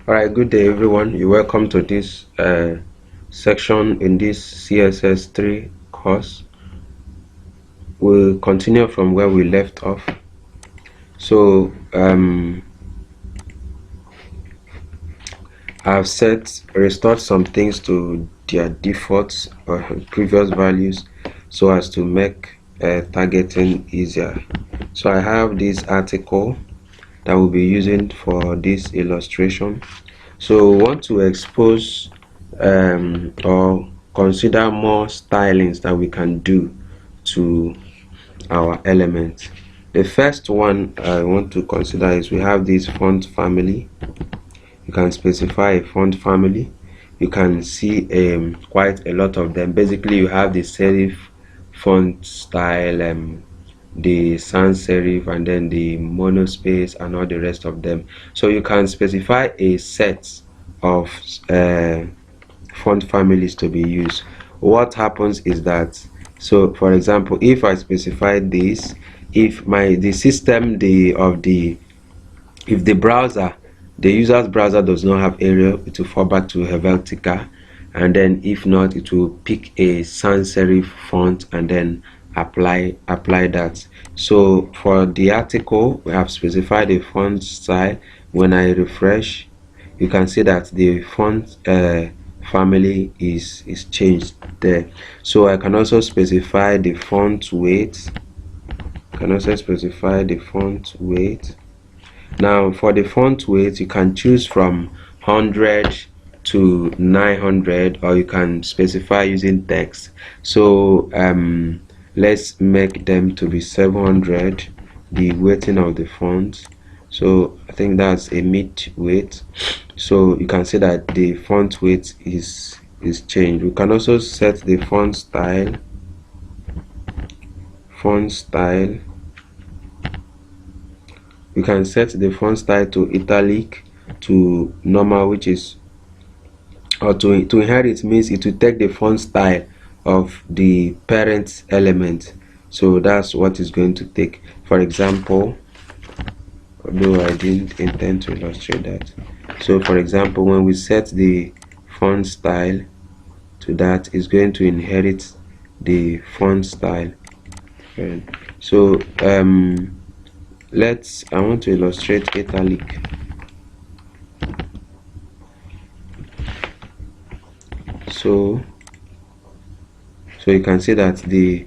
Alright, good day everyone. You're welcome to this section in this CSS3 course. We'll continue from where we left off. So I've restored some things to their defaults or previous values so as to make targeting easier. So I have this article that we'll be using for this illustration. So we want to expose or consider more stylings that we can do to our elements. The first one I want to consider is we have this font family. You can specify a font family. You can see quite a lot of them. Basically, you have the serif font style, the sans serif, and then the monospace and all the rest of them. So you can specify a set of font families to be used. What happens is that, so for example, if I specify this, if the browser, the user's browser does not have Arial, it will fall back to Helvetica, and then if not, it will pick a sans serif font and then apply that. So for the article, we have specified a font style. When I refresh, you can see that the font family is changed there. So I can also specify the font weight. Now for the font weight, you can choose from 100 to 900, or you can specify using text. So let's make them to be 700, the weighting of the font. So I think that's a mid weight. So you can see that the font weight is changed. We can also set the font style. We can set the font style to italic, to normal, which is, or to inherit means it will take the font style of the parent element. So that's what it's going to take. For example, although I didn't intend to illustrate that. So for example, when we set the font style to that, it's going to inherit the font style. So I want to illustrate italic. So you can see that the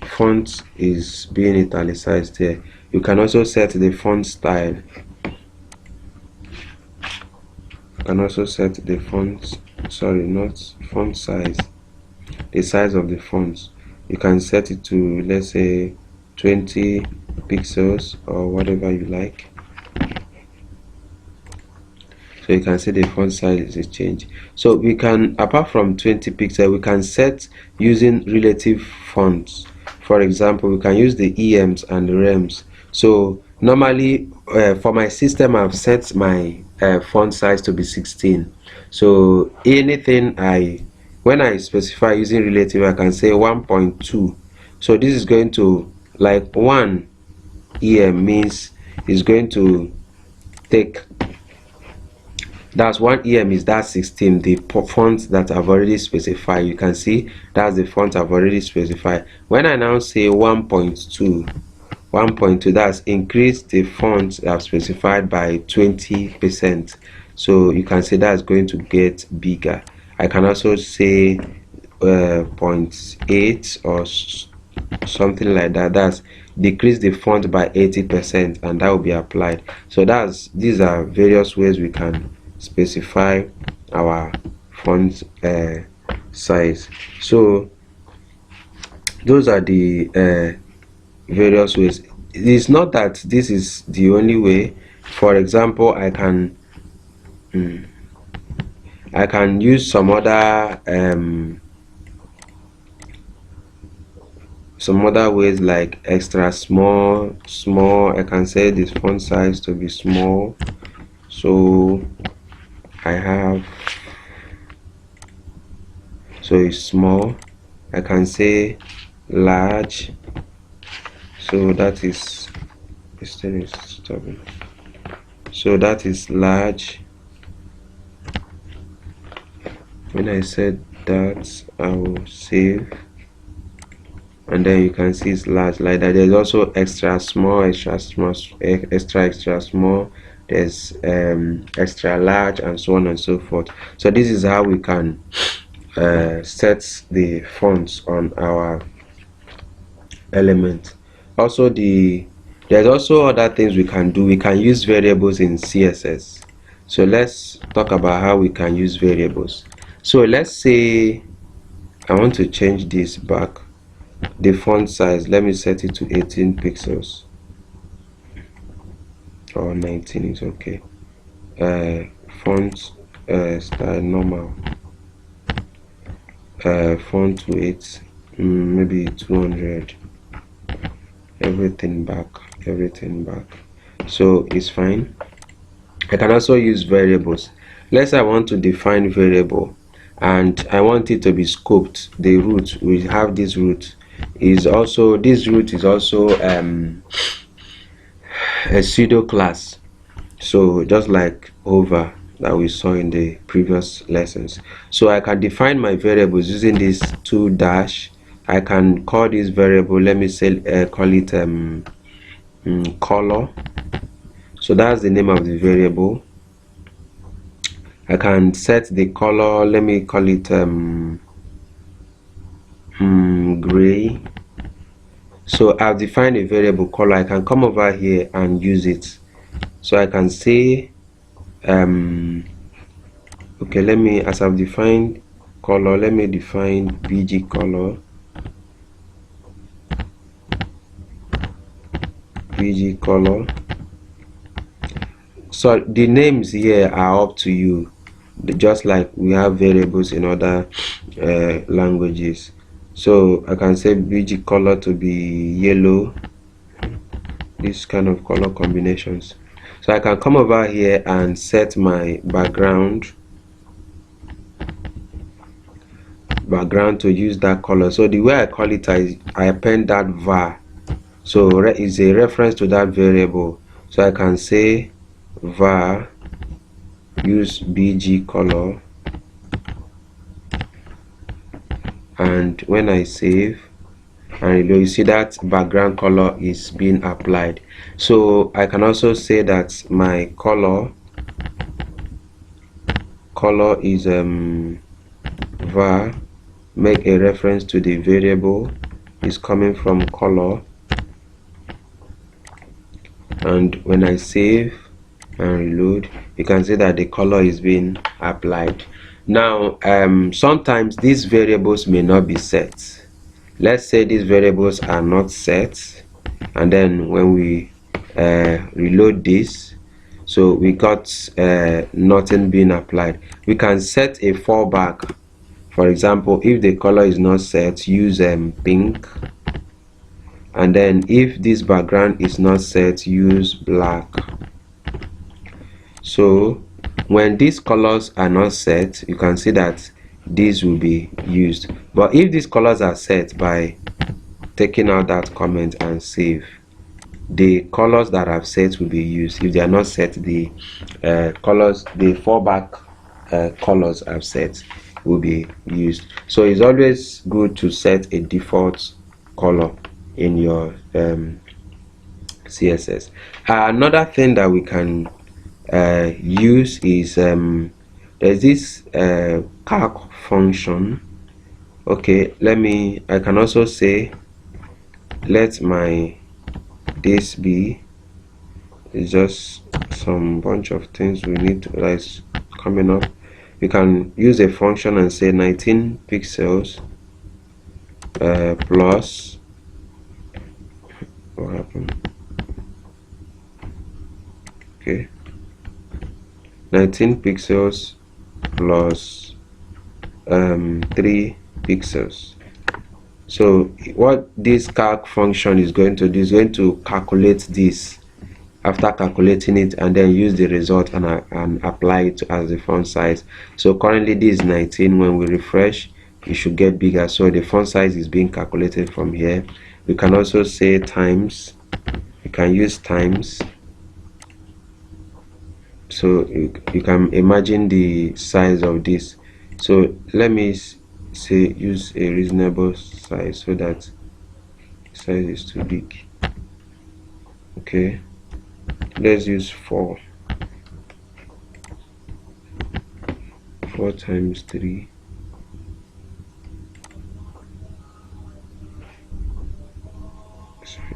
font is being italicized here. You can also set the font style. You can also set the font, not font size, the size of the fonts. You can set it to, let's say, 20 pixels or whatever you like. So you can see the font size is changed. So we can, apart from 20 pixels, we can set using relative fonts. For example, we can use the EMs and the REMs. So normally for my system, I've set my font size to be 16. So anything when I specify using relative, I can say 1.2. So this is going to, like, 1 EM means is going to take, that's 1 EM is that 16, the font that I've already specified. You can see that's the font I've already specified. When I now say 1.2, that's increased the font I've specified by 20%. So you can see that's going to get bigger. I can also say 0.8 or something like that. That's decrease the font by 80%, and that will be applied. So these are various ways we can specify our font size. So those are the various ways. It's not that this is the only way. For example, I can use some other ways, like extra small. I can say this font size to be small. So it's small. I can say large. So that is, this thing is stubborn. So that is large. When I said that, I will save, and then you can see it's large like that. There's also extra small, extra small, extra small. There's extra large, and so on and so forth. So this is how we can set the fonts on our element. Also, there's also other things we can do. We can use variables in CSS. So let's talk about how we can use variables. So let's say I want to change this back, the font size. Let me set it to 18 pixels, or 19 is okay. Font style normal, font weight maybe 200, everything back, so it's fine. I can also use variables. Let's say I want to define variable and I want it to be scoped. The root, we have this root is also a pseudo class, so just like over that we saw in the previous lessons. So I can define my variables using this 2 dash. I can call this variable, let me say call it color. So that's the name of the variable. I can set the color, let me call it gray. So I've defined a variable color. I can come over here and use it. So I can say okay, let me, as I've defined color, let me define bg color, so the names here are up to you, just like we have variables in other languages. So I can say bg color to be yellow, this kind of color combinations. So I can come over here and set my background to use that color. So the way I call it, I append that var, so is a reference to that variable. So I can say var use bg color, and when I save and you see that background color is being applied. So I can also say that my color is var, make a reference to the variable is coming from color, and when I save and reload, you can see that the color is being applied. Now sometimes these variables may not be set. Let's say these variables are not set, and then when we reload this, so we got nothing being applied. We can set a fallback. For example, if the color is not set, use pink, and then if this background is not set, use black. So when these colors are not set, you can see that these will be used. But if these colors are set, by taking out that comment and save, the colors that I've set will be used. If they are not set, the colors, the fallback colors I've set will be used. So it's always good to set a default color in your CSS. Another thing that we can use is there's this calc function. Okay, I can also say let my this be, it's just some bunch of things we need to, that's coming up. You can use a function and say 19 pixels plus, what happened? Okay, 19 pixels plus 3 pixels. So what this calc function is going to do is going to calculate this. After calculating it, and then use the result and apply it as the font size. So currently this is 19. When we refresh, it should get bigger. So the font size is being calculated from here. We can also say times. You can use times. So you can imagine the size of this. So let me say use a reasonable size so that size is too big. Okay, let's use 4 times 3.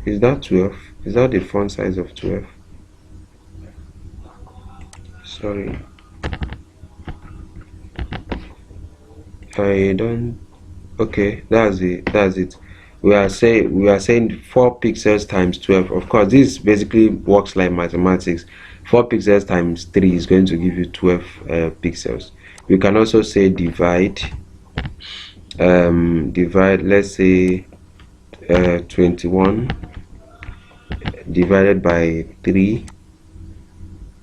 Is that 12? Is that the font size of 12? Sorry, I don't. Okay, that's it. We are saying 4 pixels times 12. Of course, this basically works like mathematics. 4 pixels times 3 is going to give you 12 pixels. We can also say divide. Divide, let's say 21 divided by 3.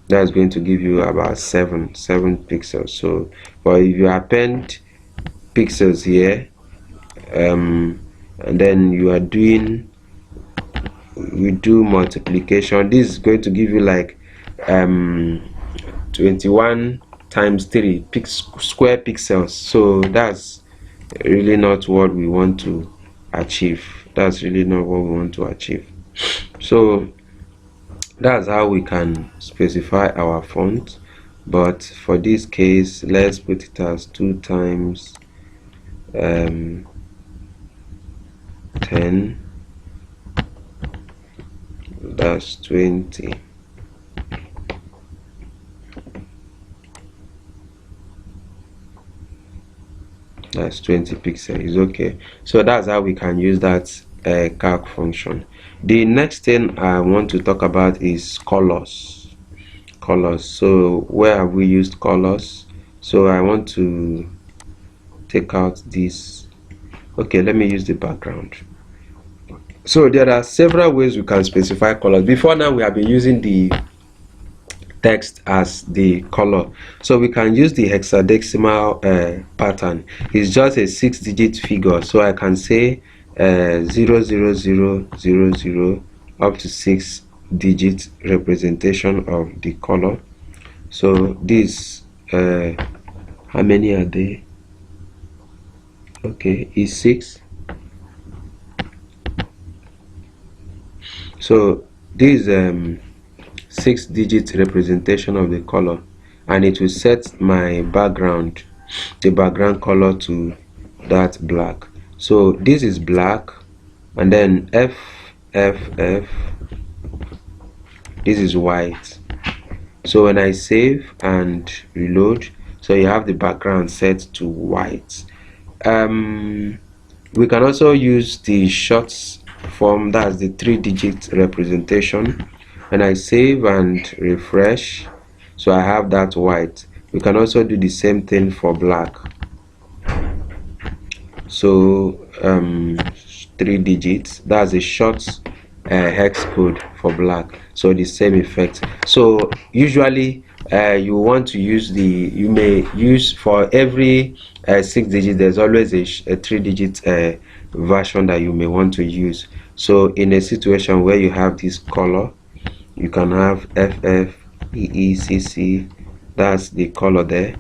That's going to give you about 7 pixels. So, but if you append pixels here, and then you do multiplication, this is going to give you like 21 times 3 square pixels. So that's really not what we want to achieve. So that's how we can specify our font, but for this case let's put it as 2 times 10, that's 20. That's 20 pixels. Is okay. So that's how we can use that calc function. The next thing I want to talk about is colors. So where have we used colors? So I want to take out this. Okay, let me use the background. So there are several ways we can specify colors. Before now we have been using the text as the color, so we can use the hexadecimal pattern. It's just a 6-digit figure, so I can say 00000 up to 6-digit representation of the color. So this how many are there? Okay, is 6. So this 6-digit representation of the color, and it will set my background, the background color, to that black. So this is black, and then F, this is white. So when I save and reload, so you have the background set to white. We can also use the short form, that's the 3-digit representation. When I save and refresh, so I have that white. We can also do the same thing for black. So 3 digits, that's a short hex code for black, so the same effect. So usually you want to use you may use for every 6 digits, there's always a 3-digit version that you may want to use. So in a situation where you have this color, you can have FFEECC, that's the color there,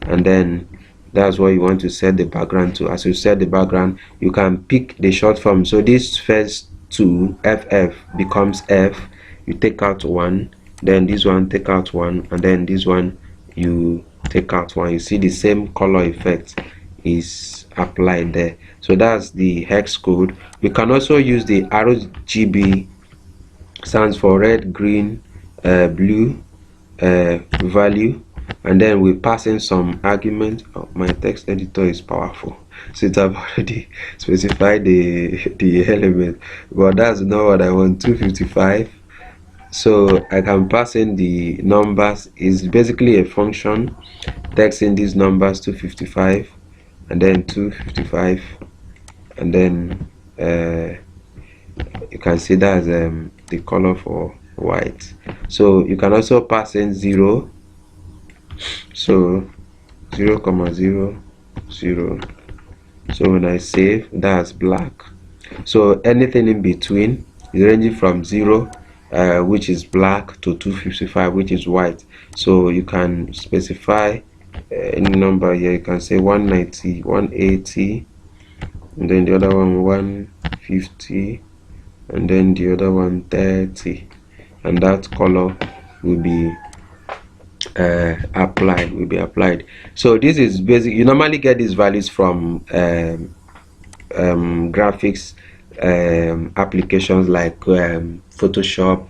and then that's what you want to set the background to. As you set the background, you can pick the short form. So this first 2 FF becomes F, you take out 1, then this one take out 1, and then this one you take out 1. You see the same color effect is applied there. So that's the hex code. We can also use the RGB, stands for red, green, blue value, and then we pass in some argument. Oh, my text editor is powerful, so it have already specified the element, but that's not what I want. 255. So I can pass in the numbers. Is basically a function text in these numbers, 255 and then 255, and then you can see that's the color for white. So you can also pass in 0, so 0, 0, 0. So when I save, that's black. So anything in between is ranging from 0, which is black, to 255, which is white. So you can specify any number here. You can say 190, 180, and then the other one 150, and then the other one 30, and that color will be applied. So this is basic. You normally get these values from graphics applications like Photoshop,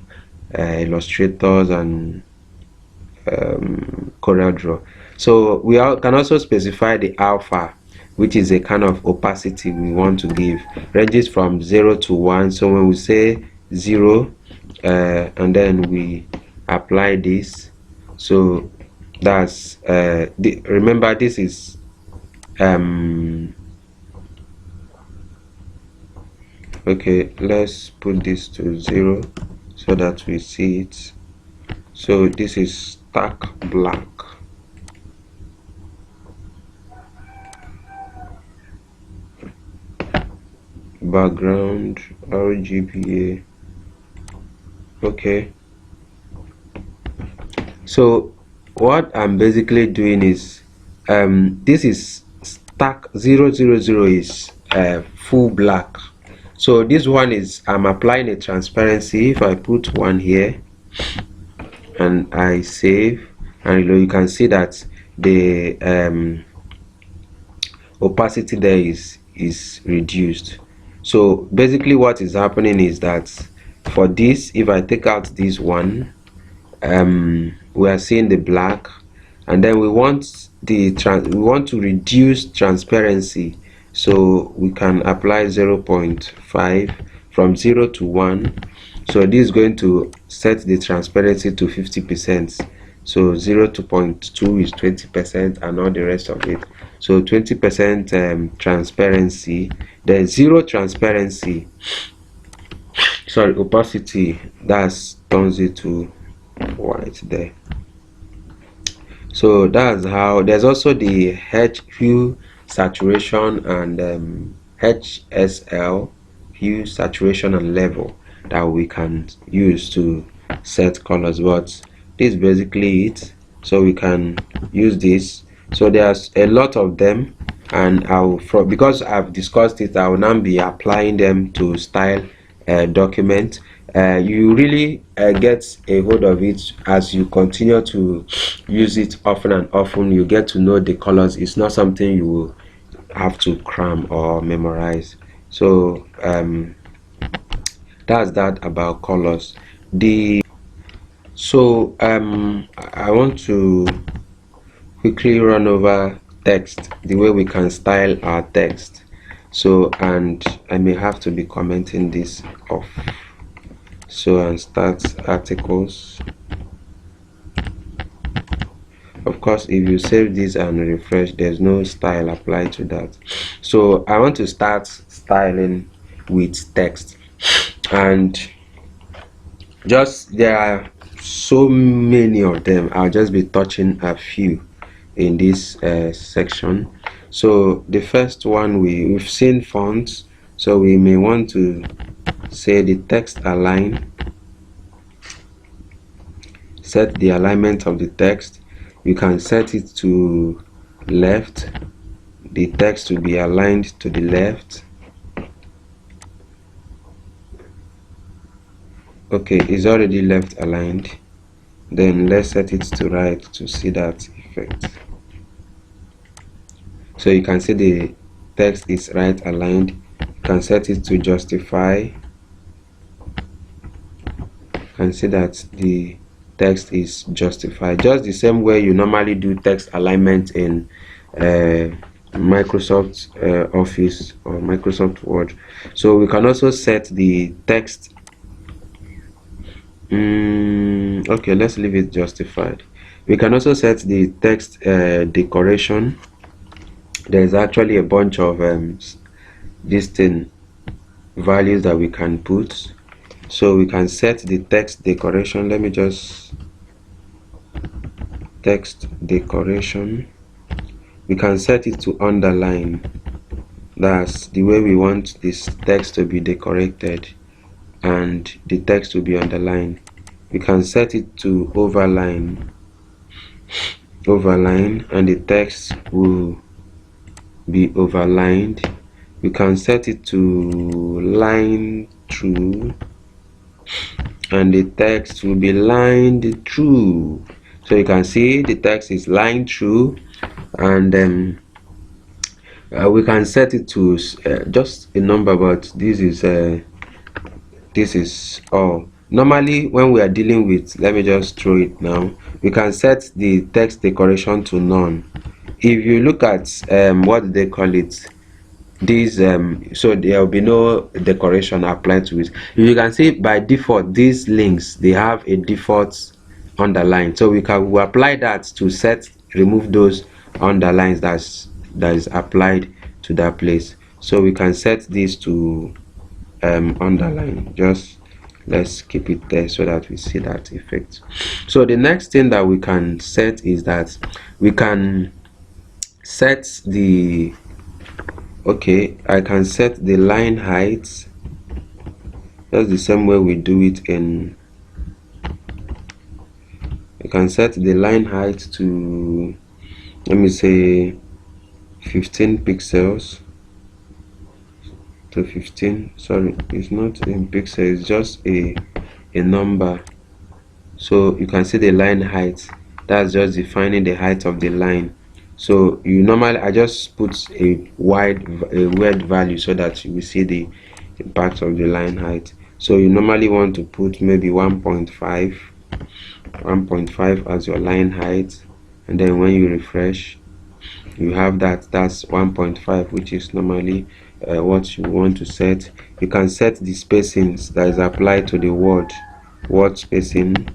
Illustrators, and CorelDRAW. So we can also specify the alpha, which is a kind of opacity we want to give. Ranges from 0 to 1. So when we say 0, and then we apply this, so that's remember this is okay, let's put this to 0 so that we see it. So this is stark black. Background RGBA. Okay, so what I'm basically doing is this is stark 000 is full black. So this one is I'm applying a transparency. If I put one here and I save, and you can see that the opacity there is reduced. So basically what is happening is that for this, if I take out this one, we are seeing the black, and then we want to reduce transparency, so we can apply 0.5 from 0 to 1. So this is going to set the transparency to 50%. So 0 to 0.2 is 20%, and all the rest of it. So 20% transparency, then 0 transparency, sorry, opacity, that turns it to white there. So that's how. There's also the hue saturation and HSL, hue saturation and level, that we can use to set colors, but this is basically it. So we can use this. So there's a lot of them, and because I've discussed it, I will now be applying them to style document. You really get a hold of it as you continue to use it often and often. You get to know the colors. It's not something you will have to cram or memorize. So that's that about colors. So I want to quickly run over text, the way we can style our text. So, and I may have to be commenting this off. So, and start articles. Of course, if you save this and refresh, there's no style applied to that. So I want to start styling with text, and just there are so many of them. I'll just be touching a few in this section. So the first one, we've seen fonts, so we may want to say the text align, set the alignment of the text. You can set it to left, the text will be aligned to the left. Okay, it's already left aligned. Then let's set it to right to see that effect. So you can see the text is right aligned. You can set it to justify. You can see that the text is justified, just the same way you normally do text alignment in Microsoft Office or Microsoft Word. So we can also set the text. Okay, let's leave it justified. We can also set the text decoration. There's actually a bunch of distinct values that we can put. So we can set the text decoration. Let me just text decoration. We can set it to underline. That's the way we want this text to be decorated, and the text will be underlined. We can set it to overline. overline, and the text will be overlined. We can set it to line through, and the text will be lined through. So you can see the text is lined through, and we can set it to just a number, but this is all. Normally when we are dealing with, let me just throw it now, we can set the text decoration to none. If you look at what they call it, these so there will be no decoration applied to it. You can see by default these links, they have a default underline, so we apply that to remove those underlines that is applied to that place. So we can set this to underline. Just let's keep it there so that we see that effect. So the next thing that we can set is that we can set the I can set the line height. That's the same way we do it in, I can set the line height to, let me say, 15 pixels to 15. Sorry, it's not in pixels, it's just a number. So you can see the line height, that's just defining the height of the line. So you normally, I just put a weird value so that you will see the impact of the line height. So you normally want to put maybe 1.5 as your line height, and then when you refresh, you have that's 1.5, which is normally what you want to set. You can set the spacings that is applied to the word spacing.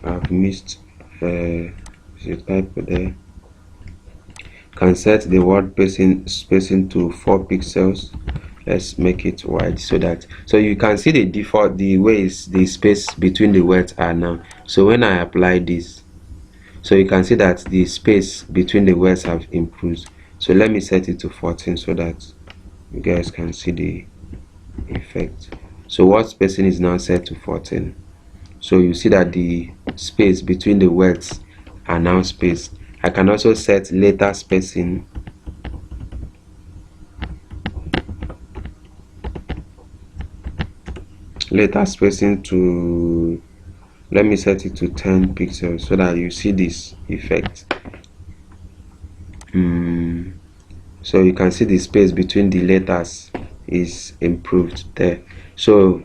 I've missed the typo there. Can set the word spacing to 4 pixels. Let's make it wide so you can see the default, the ways the space between the words are now. So when I apply this, so you can see that the space between the words have improved. So let me set it to 14 so that you guys can see the effect. So word spacing is now set to 14. So you see that the space between the words are now spaced. I can also set letter spacing. Letter spacing to, let me set it to 10 pixels so that you see this effect. So you can see the space between the letters is improved there. So,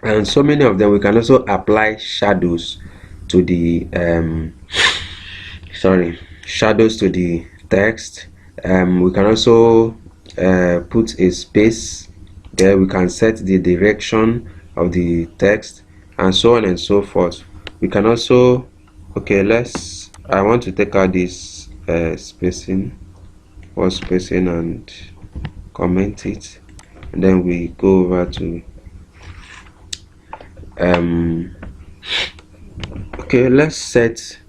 and so many of them, we can also apply shadows to the shadows to the text. We can also put a space there. We can set the direction of the text and so on and so forth. We can also, I want to take out this spacing, or spacing, and comment it, and then we go over to let's set,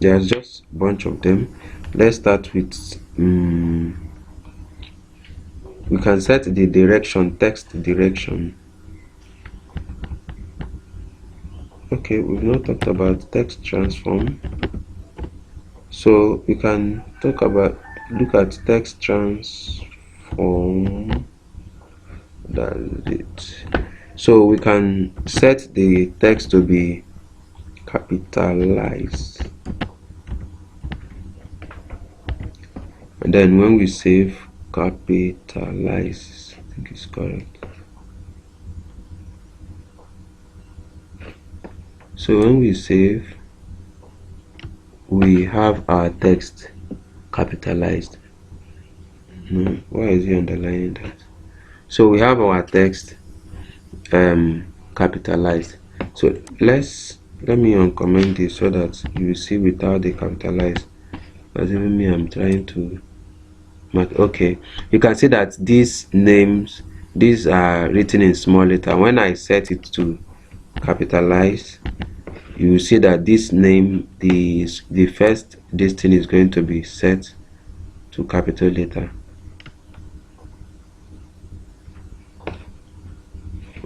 there's just a bunch of them. Let's start with we can set the direction, text direction. We've not talked about text transform, so we can look at text transform. That's it. So we can set the text to be capitalized, and then when we save, capitalize, I think it's correct. So when we save, we have our text capitalized. Why is he underlining that? So we have our text capitalized. So let me uncomment this so that you will see without the capitalized, because even me, I'm trying to mark. You can see that these names, these are written in small letter. When I set it to capitalize, you will see that this name, the first, this thing is going to be set to capital letter.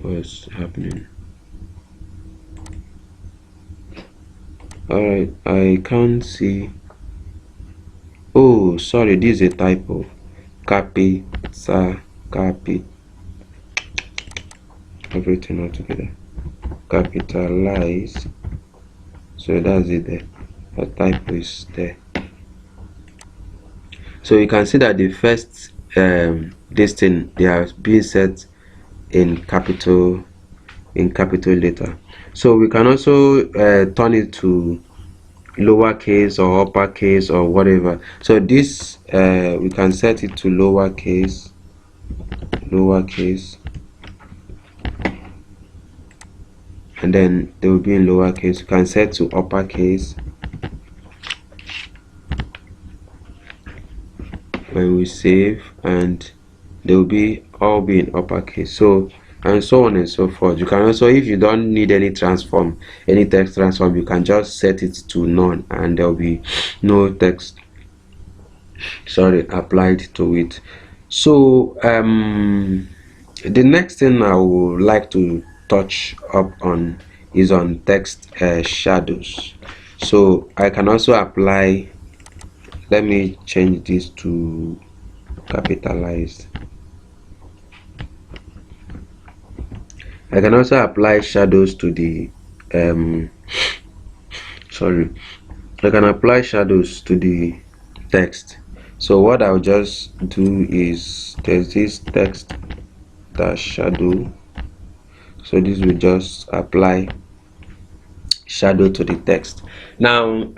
What's happening? Alright, I can't see. Oh, sorry, this is a typo. Capi, everything all together. Capitalize. So that's it there. A typo is there. So you can see that the first this thing, they are being set in capital letter. So we can also turn it to lowercase or uppercase or whatever. So this we can set it to lowercase, and then they will be in lowercase. You can set to uppercase when we save, and they will all be in uppercase. So, and so on and so forth. You can also, if you don't need any transform, any text transform, you can just set it to none, and there will be no text applied to it. So the next thing I would like to touch up on is on text shadows. So I can also apply, let me change this to capitalized. I can also apply shadows to the I can apply shadows to the text. So what I'll just do is, there's this text dash shadow, so this will just apply shadow to the text. Now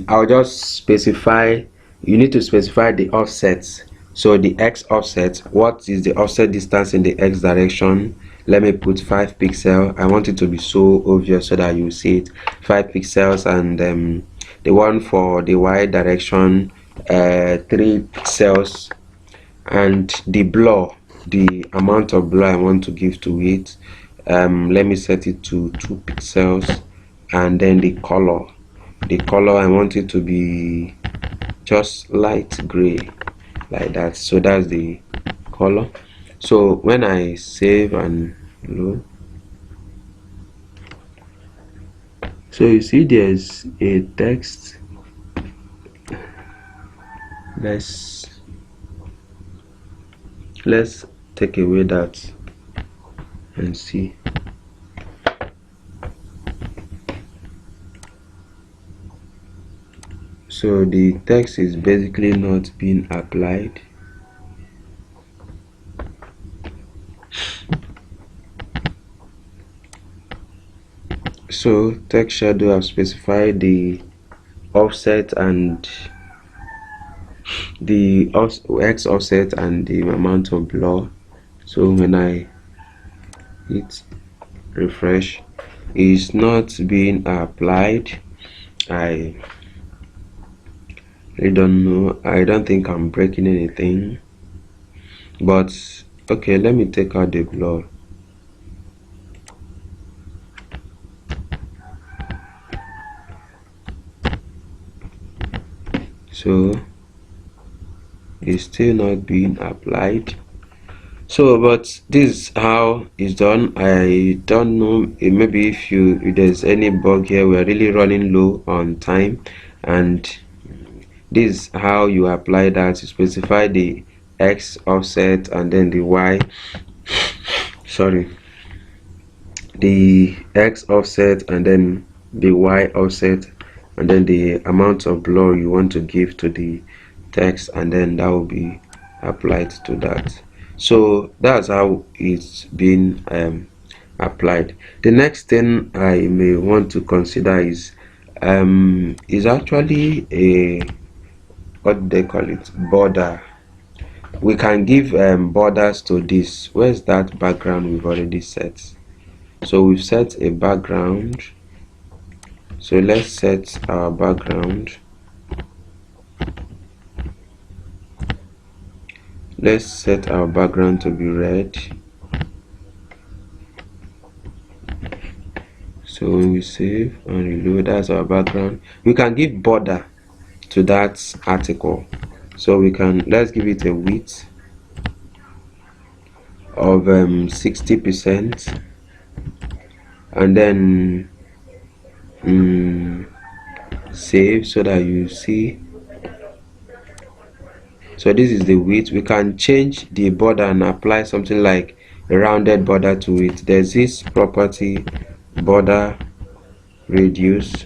I'll just specify, you need to specify the offsets. So the x offset, what is the offset distance in the x direction? Let me put 5 pixels. I want it to be so obvious so that you see it. 5 pixels, and the one for the y direction 3 pixels, and the blur, the amount of blur I want to give to it, let me set it to 2 pixels. And then the color I want it to be just light gray, like that. So that's the color. So when I save and load, so you see there's a text. Let's take away that and see. So the text is basically not being applied. So text shadow, I've specified the offset and the x offset and the amount of blur. So when I hit refresh, it's not being applied. I don't know, I don't think I'm breaking anything, but okay, let me take out the blur. So it's still not being applied. So but this is how it's done. I don't know, maybe if there's any bug here, we're really running low on time, and this is how you apply that. You specify the x offset and then the y, the x offset and then the y offset, and then the amount of blur you want to give to the text, and then that will be applied to that. So that's how it's been applied. The next thing I may want to consider is actually a, what do they call it, border. We can give borders to this. Where's that background we've already set? So we've set a background. So let's set our background. Let's set our background to be red. So when we save and reload, that's our background. We can give border to that article. So we can, let's give it a width of 60%, and then save so that you see. So this is the width. We can change the border and apply something like a rounded border to it. There's this property, border radius,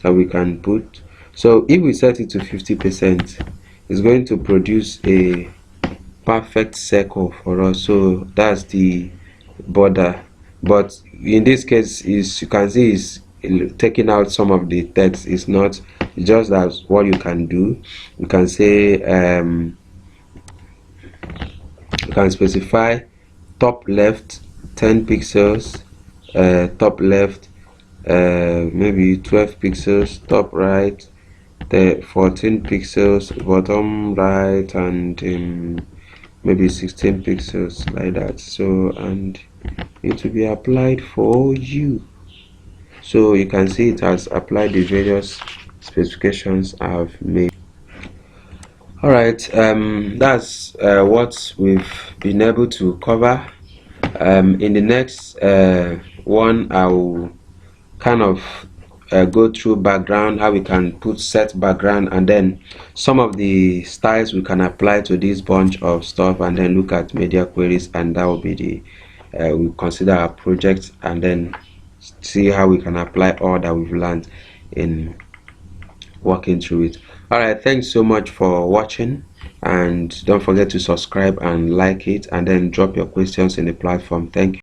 that we can put. So if we set it to 50%, it's going to produce a perfect circle for us. So that's the border, but in this case, is you can see is taking out some of the text. It's not just as what you can do. You can say you can specify top left 10 pixels, top left maybe 12 pixels, top right 14 pixels, bottom right, and maybe 16 pixels, like that. So, and it will be applied for you. So you can see it has applied the various specifications I've made. Alright, that's what we've been able to cover. In the next one, I'll kind of go through background, how we can put set background, and then some of the styles we can apply to this bunch of stuff, and then look at media queries, and that will be the we'll consider our project, and then see how we can apply all that we've learned in working through it. Alright, thanks so much for watching, and don't forget to subscribe and like it, and then drop your questions in the platform. Thank you.